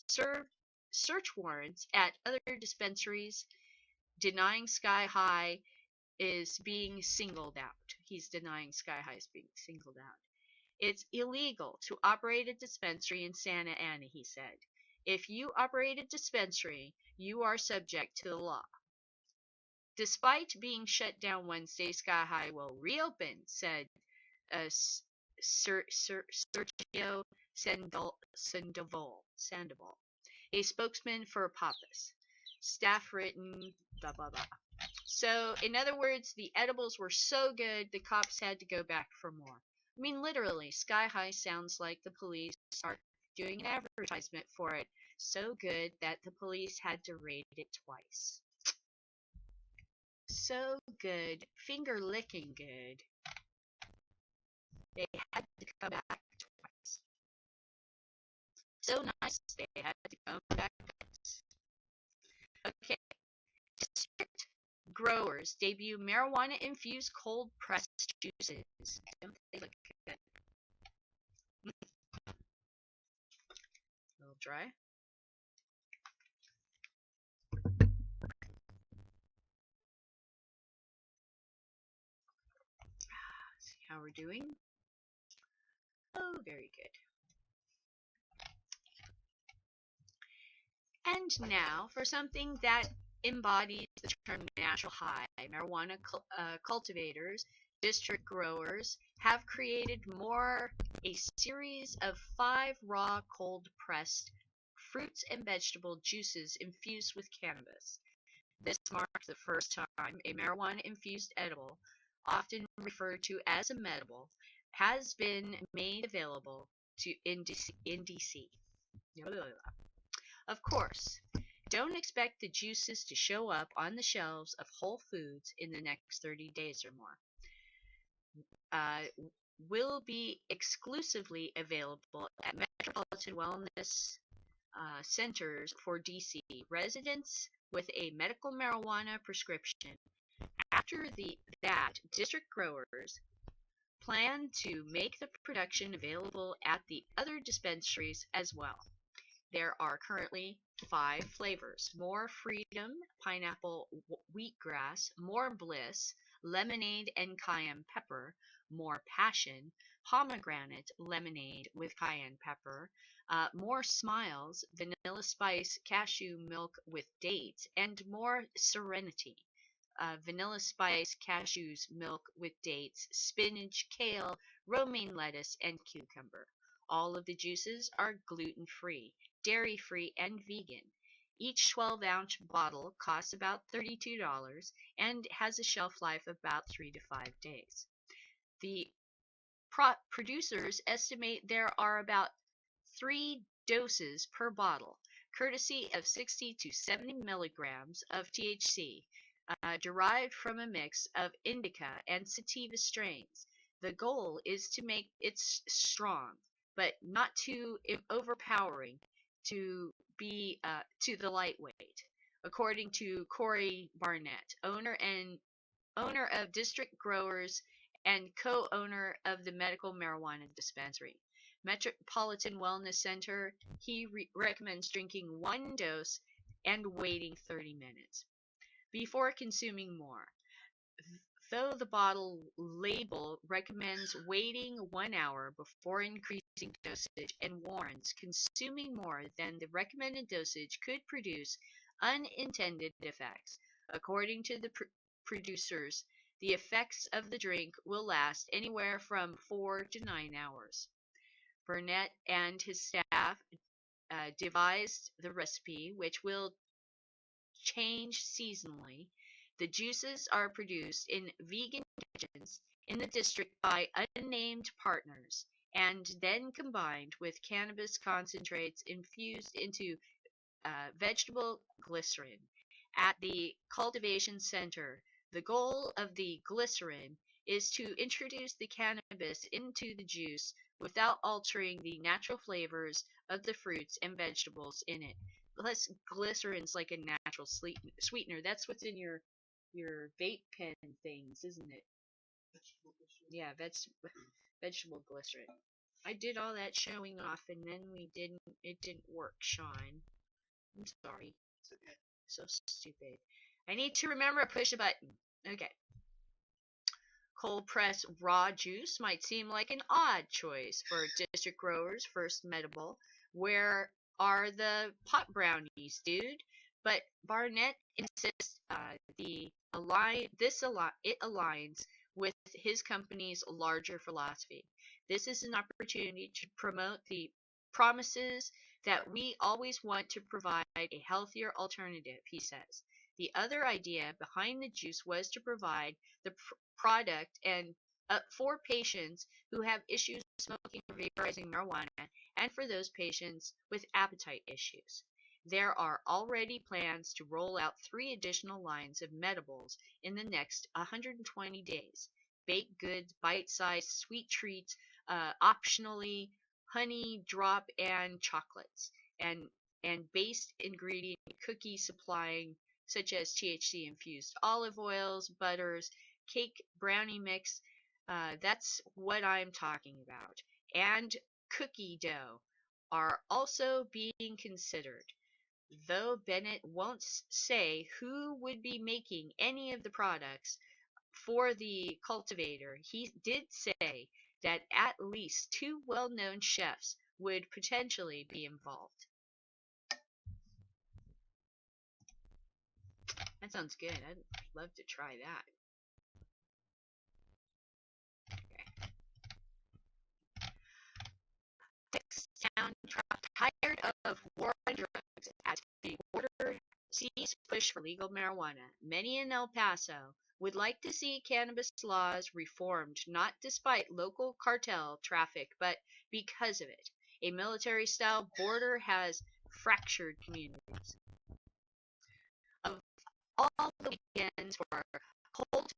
Speaker 1: served search warrants at other dispensaries, denying Sky High is being singled out. He's denying Sky High is being singled out. It's illegal to operate a dispensary in Santa Ana, he said. If you operate a dispensary, you are subject to the law. Despite being shut down Wednesday, Sky High will reopen, said Sergio Sandoval, a spokesman for Pappas. Staff written, blah, blah, blah. So, in other words, the edibles were so good, the cops had to go back for more. I mean, literally, Sky High sounds like the police are doing an advertisement for it. So good that the police had to rate it twice. So good, finger licking good. They had to come back twice. So nice, they had to come back twice. Okay, district growers debut marijuana-infused cold-pressed juices. Don't they look good? A little dry. See how we're doing. Oh, very good. And now for something that embodies the term natural high. Marijuana cultivators, district growers have created a series of 5 raw cold pressed fruits and vegetable juices infused with cannabis. This marks the first time a marijuana infused edible, often referred to as a medible, has been made available in DC. Of course, don't expect the juices to show up on the shelves of Whole Foods in the next 30 days or more. Will be exclusively available at Metropolitan Wellness Centers for DC residents with a medical marijuana prescription. After that, district growers plan to make the production available at the other dispensaries as well. There are currently 5 flavors: More Freedom, Pineapple Wheatgrass, More Bliss, Lemonade and Cayenne Pepper, More Passion, Pomegranate Lemonade with Cayenne Pepper, More Smiles, Vanilla Spice Cashew Milk with Dates, and More Serenity. Vanilla Spice Cashews Milk with Dates, Spinach, Kale, Romaine Lettuce, and Cucumber. All of the juices are gluten-free, dairy-free, and vegan. Each 12-ounce bottle costs about $32 and has a shelf life of about 3 to 5 days. The producers estimate there are about 3 doses per bottle, courtesy of 60 to 70 milligrams of THC, derived from a mix of indica and sativa strains. The goal is to make it strong, but not too overpowering to be to the lightweight, according to Corey Barnett, owner of District Growers and co-owner of the medical marijuana dispensary. Metropolitan Wellness Center, he recommends drinking 1 dose and waiting 30 minutes before consuming more. Though the bottle label recommends waiting 1 hour before increasing dosage and warns consuming more than the recommended dosage could produce unintended effects. According to the producers, the effects of the drink will last anywhere from 4 to 9 hours. Burnett and his staff devised the recipe, which will change seasonally. The juices are produced in vegan kitchens in the district by unnamed partners and then combined with cannabis concentrates infused into vegetable glycerin. At the cultivation center, the goal of the glycerin is to introduce the cannabis into the juice without altering the natural flavors of the fruits and vegetables in it. Plus, glycerin's like a natural sweetener. That's what's in your vape pen things, isn't it? Yeah, vegetable glycerin. I did all that showing off, and then it didn't work, Sean. I'm sorry. It's okay. So stupid. I need to remember to push a button. Okay. Cold press raw juice might seem like an odd choice for district growers' first medible. Where are the pot brownies, dude? But Barnett insists it aligns with his company's larger philosophy. This is an opportunity to promote the promises that we always want to provide a healthier alternative, he says. The other idea behind the juice was to provide the product and for patients who have issues smoking or vaporizing marijuana, and for those patients with appetite issues. There are already plans to roll out 3 additional lines of medibles in the next 120 days. Baked goods, bite-sized sweet treats, optionally honey drop and chocolates, and base ingredient cookie supplying such as THC infused olive oils, butters, cake brownie mix. That's what I'm talking about. And cookie dough are also being considered, though Bennett won't say who would be making any of the products for the cultivator. He did say that at least 2 well-known chefs would potentially be involved. That sounds good. I'd love to try that. Okay. Texas town tired of war on drugs as the border sees push for legal marijuana. Many in El Paso would like to see cannabis laws reformed, not despite local cartel traffic, but because of it. A military-style border has fractured communities. Of all the weekends for Colt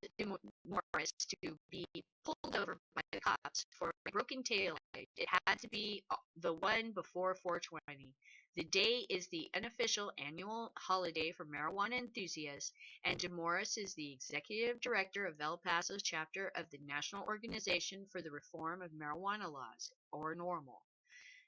Speaker 1: Morris to be pulled over by the cops for a broken taillight, it had to be the one before 420. The day is the unofficial annual holiday for marijuana enthusiasts, and DeMorris is the executive director of El Paso's chapter of the National Organization for the Reform of Marijuana Laws, or NORML.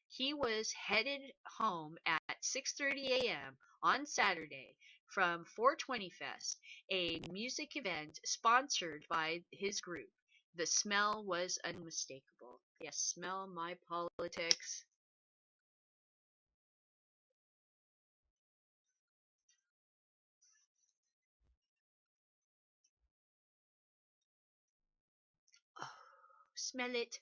Speaker 1: He was headed home at 6:30 a.m. on Saturday from 420 Fest, a music event sponsored by his group. The smell was unmistakable. Yes, smell my politics. Oh, smell it.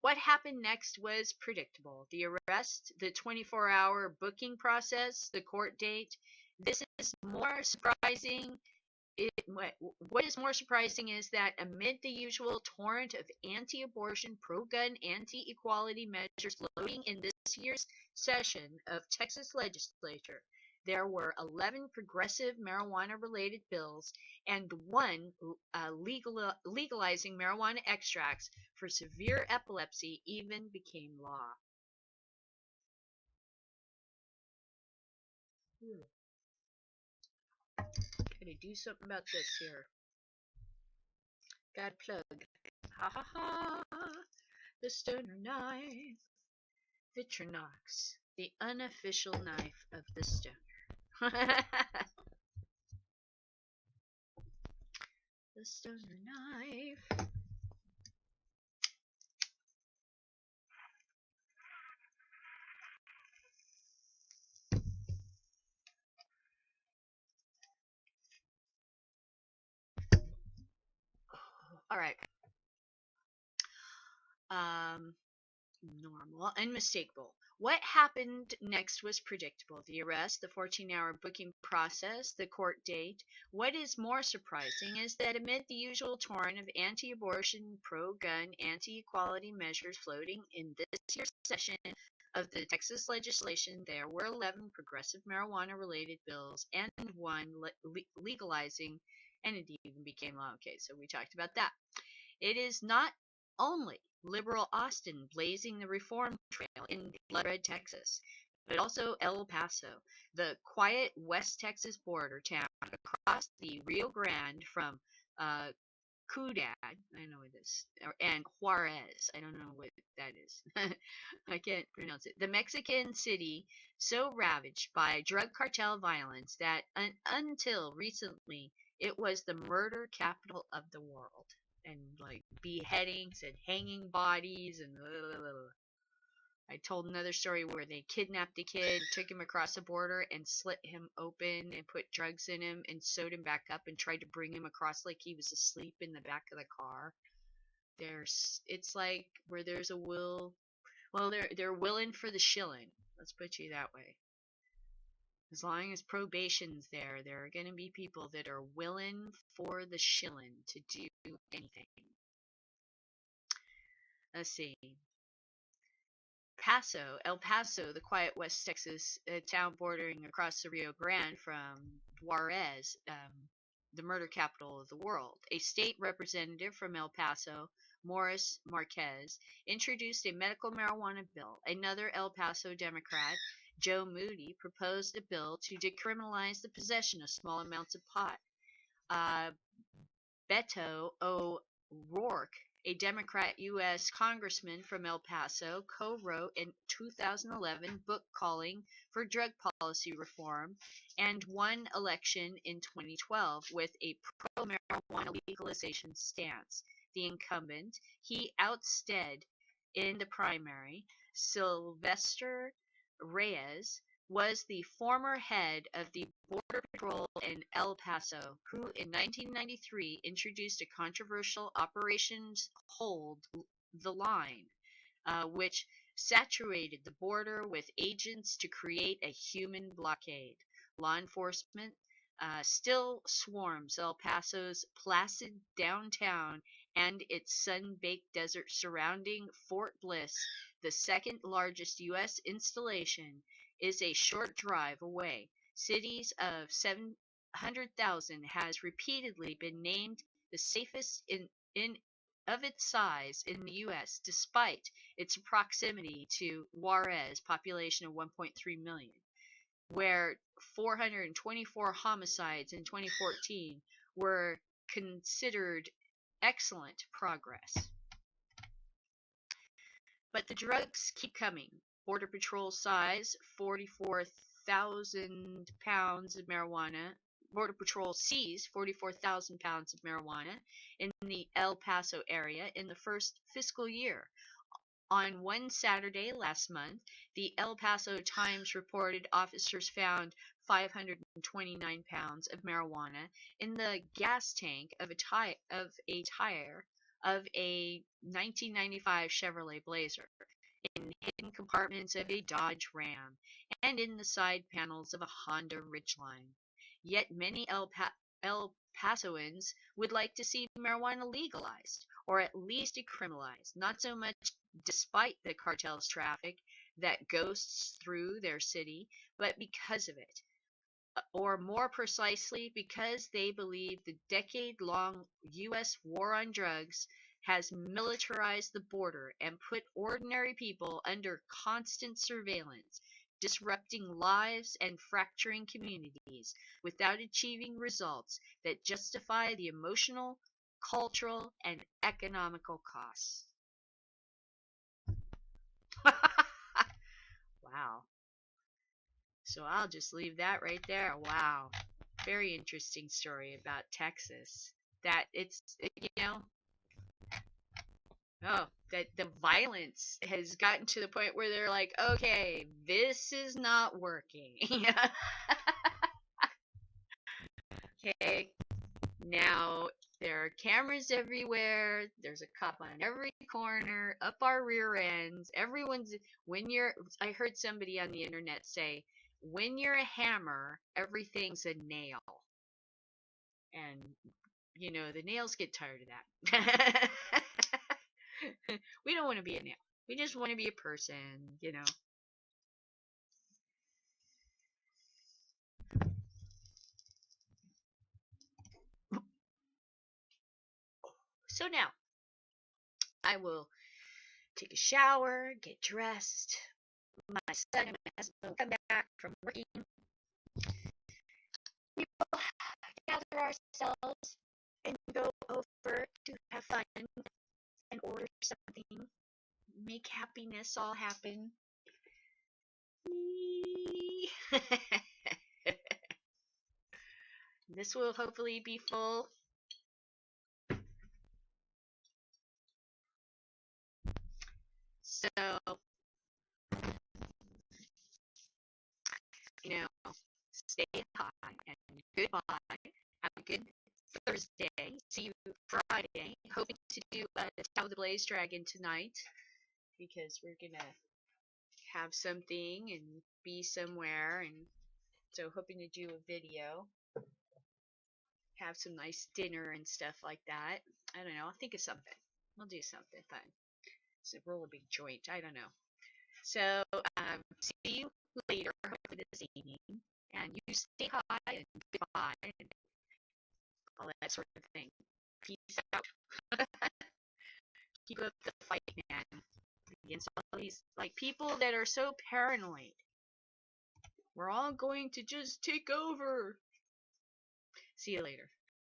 Speaker 1: What happened next was predictable. The arrest, the 24-hour booking process, the court date. This is more surprising. What is more surprising is that amid the usual torrent of anti-abortion, pro-gun, anti-equality measures loading in this year's session of Texas legislature, there were 11 progressive marijuana-related bills and one legalizing marijuana extracts for severe epilepsy even became law. Gotta do something about this here. Gotta plug. Ha ha ha! The stoner knife. Vitronox, the unofficial knife of the stoner. The stoner knife. All right. Um, Normal, unmistakable. What happened next was predictable. The arrest, the 14-hour booking process, the court date. What is more surprising is that amid the usual torrent of anti-abortion, pro-gun, anti-equality measures floating in this year's session of the Texas legislation, there were 11 progressive marijuana-related bills and one legalizing, and it even became law. Okay, so we talked about that. It is not only liberal Austin blazing the reform trail in blood red Texas, but also El Paso, the quiet West Texas border town across the Rio Grande from Ciudad, I know what this, and Juarez, I don't know what that is. I can't pronounce it. The Mexican city so ravaged by drug cartel violence that until recently it was the murder capital of the world. And like beheadings and hanging bodies and I told another story where they kidnapped a kid, took him across the border and slit him open and put drugs in him and sewed him back up and tried to bring him across like he was asleep in the back of the car. It's like where there's a will, Well, they're willing for the shilling. Let's put you that way. As long as probation's there are going to be people that are willing for the shilling to do anything. Let's see. El Paso, the quiet West Texas town bordering across the Rio Grande from Juarez, the murder capital of the world. A state representative from El Paso, Morris Marquez, introduced a medical marijuana bill. Another El Paso Democrat, Joe Moody, proposed a bill to decriminalize the possession of small amounts of pot. Beto O'Rourke, a Democrat U.S. congressman from El Paso, co-wrote a 2011 book calling for drug policy reform and won election in 2012 with a pro-marijuana legalization stance. The incumbent, he ousted in the primary, Sylvester Reyes, was the former head of the Border Patrol in El Paso, who in 1993 introduced a controversial Operation Hold the Line, which saturated the border with agents to create a human blockade. Law enforcement still swarms El Paso's placid downtown and its sun-baked desert surrounding Fort Bliss, the second largest U.S. installation, is a short drive away. Cities of 700,000 has repeatedly been named the safest in of its size in the U.S., despite its proximity to Juarez, population of 1.3 million, where 424 homicides in 2014 were considered excellent progress. But the drugs keep coming. Border Patrol size 44,000 pounds of marijuana. Border Patrol seized 44,000 pounds of marijuana in the El Paso area in the first fiscal year. On one Saturday last month, the El Paso Times reported officers found 529 pounds of marijuana in the gas tank of a tire of a 1995 Chevrolet Blazer, in hidden compartments of a Dodge Ram, and in the side panels of a Honda Ridgeline. Yet many El Pasoans would like to see marijuana legalized, or at least decriminalized, not so much despite the cartel's traffic that ghosts through their city, but because of it. Or more precisely, because they believe the decade-long U.S. war on drugs has militarized the border and put ordinary people under constant surveillance, disrupting lives and fracturing communities without achieving results that justify the emotional, cultural, and economical costs. Wow. So I'll just leave that right there. Wow. Very interesting story about Texas. That that the violence has gotten to the point where they're like, okay, this is not working. Okay, now there are cameras everywhere. There's a cop on every corner, up our rear ends. I heard somebody on the internet say, when you're a hammer, everything's a nail. And, the nails get tired of that. We don't want to be a nail. We just want to be a person. So now, I will take a shower, get dressed. My son and my husband will come back from working. We will gather ourselves and go over to have fun and order something. Make happiness all happen. This will hopefully be full. So, stay high and goodbye. Have a good Thursday. See you Friday. Hoping to do Tower of the Blaze Dragon tonight. because we're gonna have something and be somewhere, and so hoping to do a video, have some nice dinner and stuff like that. I don't know. I'll think of something. We'll do something fun. So roll a big joint. I don't know. So see you later, hopefully this evening, and you stay high and goodbye and all that sort of thing. Peace out. Keep up the fight, man, against all these like people that are so paranoid. We're all going to just take over. See you later.